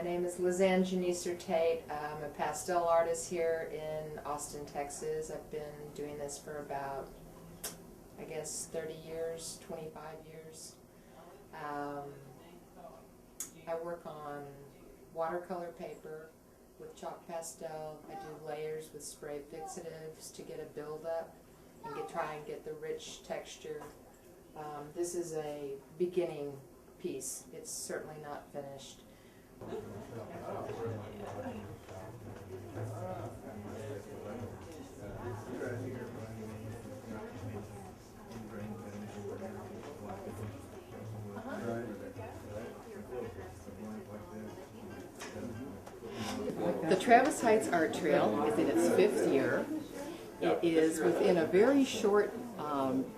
name is Lizanne Janicer-Tate. I'm a pastel artist here in Austin, Texas. I've been doing this for about, I guess, 30 years, 25 years. I work on watercolor paper with chalk pastel. I do layers with spray fixatives to get a build-up and try and get the rich texture. This is a beginning piece. It's certainly not finished. The Travis Heights Art Trail is in its 5th year. It is within a very short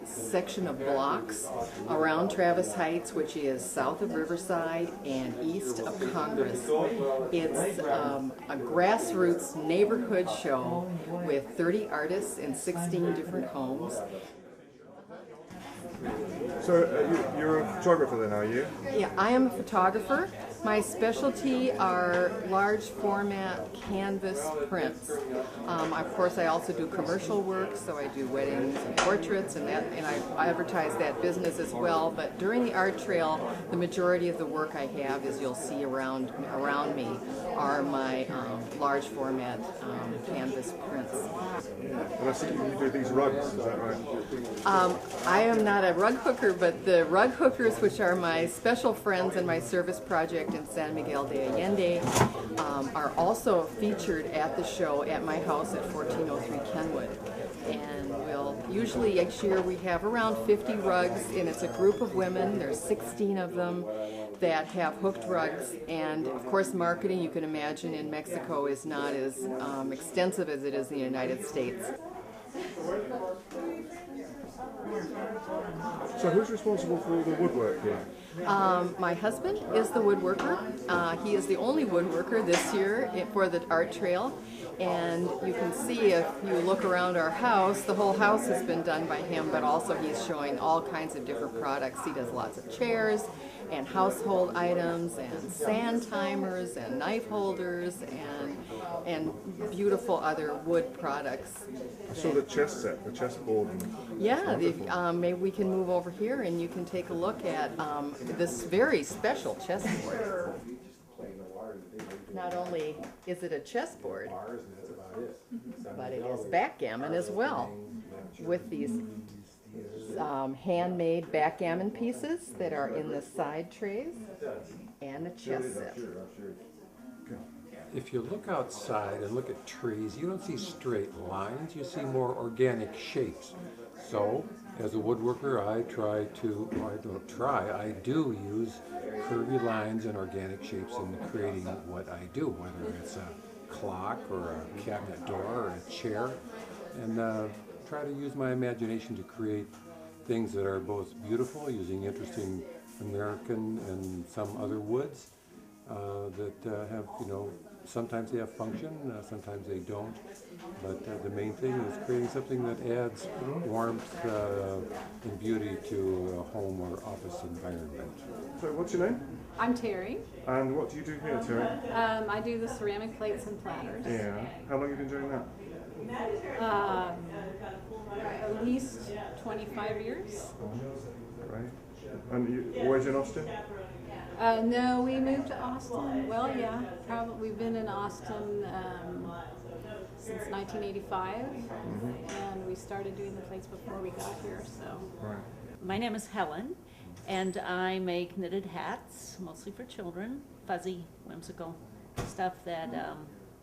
section of blocks around Travis Heights, which is south of Riverside and east of Congress. It's a grassroots neighborhood show with 30 artists in 16 different homes. So you're a photographer then, are you? Yeah, I am a photographer. My specialty are large format canvas prints. Of course, I also do commercial work, so I do weddings and portraits, and I advertise that business as well. But during the art trail, the majority of the work I have, as you'll see around me, are my large format canvas prints. And I see you do these rugs, is that right? I am not a rug hooker, but the rug hookers, which are my special friends in my service project in San Miguel de Allende, are also featured at the show at my house at 1403 Kenwood. And usually each year we have around 50 rugs, and it's a group of women. There's 16 of them that have hooked rugs, and of course marketing, you can imagine, in Mexico is not as extensive as it is in the United States. So who's responsible for all the woodwork here? My husband is the woodworker. He is the only woodworker this year for the art trail. And you can see, if you look around our house, the whole house has been done by him, but also he's showing all kinds of different products. He does lots of chairs and household items and sand timers and knife holders and beautiful other wood products. I saw the chess set, the chessboard. Yeah, maybe we can move over here and you can take a look at this very special chessboard. Not only is it a chessboard, but it is backgammon as well, with these handmade backgammon pieces that are in the side trays and a chess set. If you look outside and look at trees, you don't see straight lines, you see more organic shapes. So, as a woodworker, I do use curvy lines and organic shapes in creating what I do, whether it's a clock or a cabinet door or a chair, and try to use my imagination to create things that are both beautiful, using interesting American and some other woods that have, sometimes they have function, sometimes they don't, but the main thing is creating something that adds warmth and beauty to a home or office environment. So what's your name? I'm Terry. And what do you do here, Terry? I do the ceramic plates and platters. Yeah. How long have you been doing that? At least 25 years. Right. And you always in Austin? No, we moved to Austin. Well, yeah, probably we've been in Austin since 1985, and we started doing the plates before we got here. So. Right. My name is Helen, and I make knitted hats, mostly for children, fuzzy, whimsical stuff that,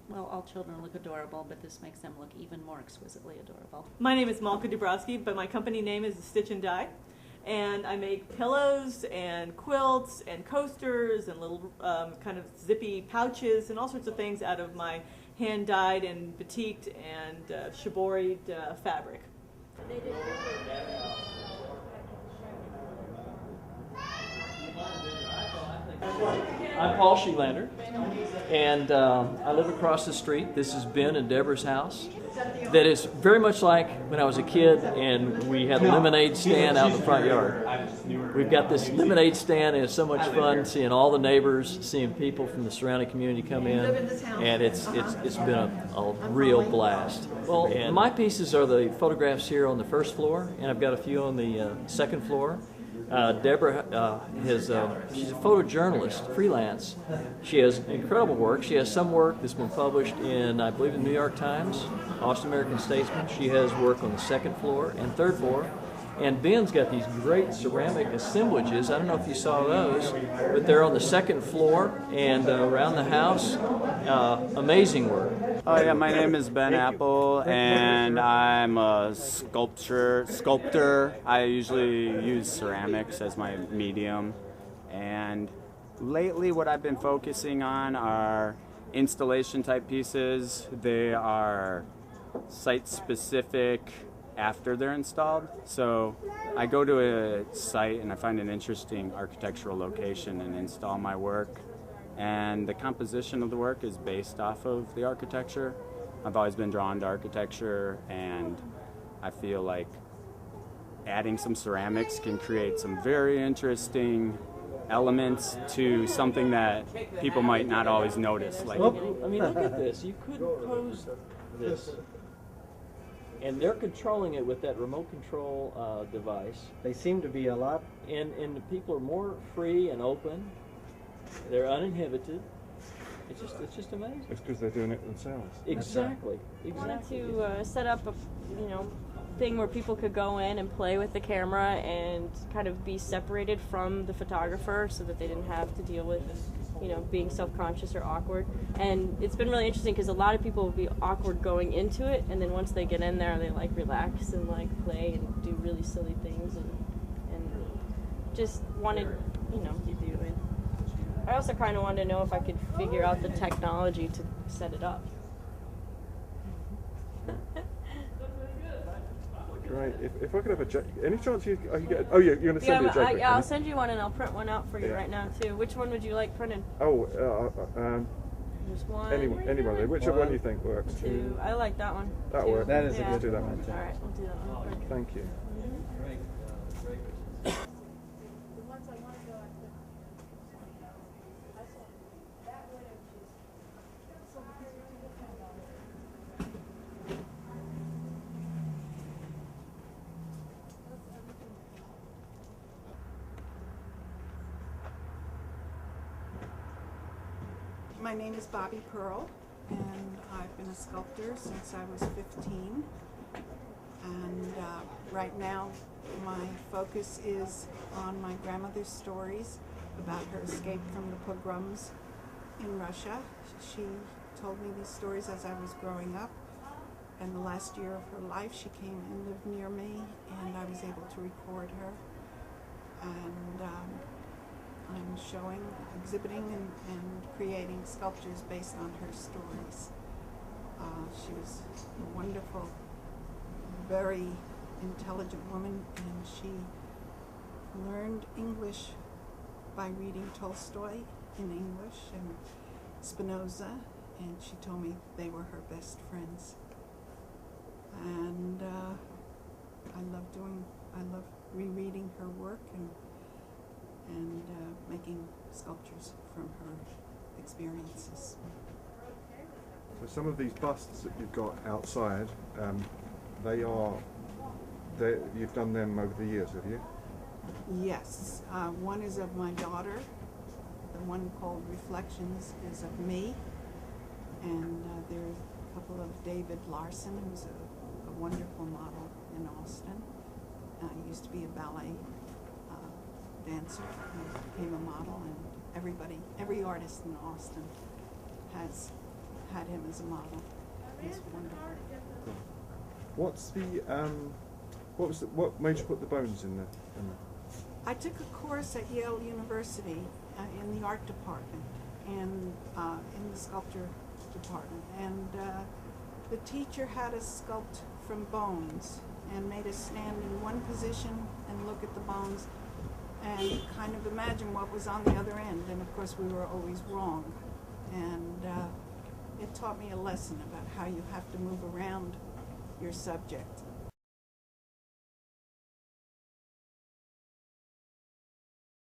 well, all children look adorable, but this makes them look even more exquisitely adorable. My name is Malka Dubrowski, but my company name is Stitch and Dye. And I make pillows and quilts and coasters and little kind of zippy pouches and all sorts of things out of my hand-dyed and batiqued and shiboried fabric. They did. I'm Paul Sheelander, and I live across the street. This is Ben and Deborah's house. That is very much like when I was a kid and we had a lemonade stand out in the front yard. We've got this lemonade stand, and it's so much fun seeing all the neighbors, seeing people from the surrounding community come in, and it's been a real blast. Well, and my pieces are the photographs here on the first floor, and I've got a few on the second floor. Deborah she's a photojournalist, freelance. She has incredible work. She has some work that's been published in, I believe, the New York Times, Austin American Statesman. She has work on the second floor and third floor. And Ben's got these great ceramic assemblages. I don't know if you saw those, but they're on the second floor and around the house. Amazing work. Oh yeah, my name is Ben Apple, and I'm a sculptor. I usually use ceramics as my medium, and lately what I've been focusing on are installation type pieces. They are site specific after they're installed. So I go to a site and I find an interesting architectural location and install my work. And the composition of the work is based off of the architecture. I've always been drawn to architecture, and I feel like adding some ceramics can create some very interesting elements to something that people might not always notice. Like, I mean, look at this. You could pose this. And they're controlling it with that remote control device. They seem to be a lot. And the people are more free and open. They're uninhibited. It's just amazing. It's because they're doing it themselves. Exactly. I wanted to set up a thing where people could go in and play with the camera and kind of be separated from the photographer, so that they didn't have to deal with being self-conscious or awkward. And it's been really interesting because a lot of people will be awkward going into it, and then once they get in there, they like relax and like play and do really silly things and just wanted to do it. I also kind of wanted to know if I could figure out the technology to set it up. Great. If I could have a any chance you get? Oh yeah, you're going to send me a JPEG. I'll send you one, and I'll print one out for you right now too. Which one would you like printed? Oh, There's one. any one. Whichever one you think works. Two. I like that one. That works. That is a Let's good do that one. one. All right, we'll do that one. Thank you. My name is Bobby Pearl, and I've been a sculptor since I was 15. And right now, my focus is on my grandmother's stories about her escape from the pogroms in Russia. She told me these stories as I was growing up, and the last year of her life she came and lived near me, and I was able to record her. And I'm exhibiting and creating sculptures based on her stories. She was a wonderful, very intelligent woman, and she learned English by reading Tolstoy in English and Spinoza, and she told me they were her best friends. And I love rereading her work and making sculptures from her experiences. So some of these busts that you've got outside, you've done them over the years, have you? Yes. One is of my daughter. The one called Reflections is of me. And there's a couple of David Larson, who's a wonderful model in Austin. He used to be a ballet dancer and became a model, and every artist in Austin has had him as a model. He's wonderful. What made you put the bones in there? I took a course at Yale University in the art department and in the sculpture department, and the teacher had us sculpt from bones and made us stand in one position and look at the bones and kind of imagine what was on the other end. And of course we were always wrong. And it taught me a lesson about how you have to move around your subject.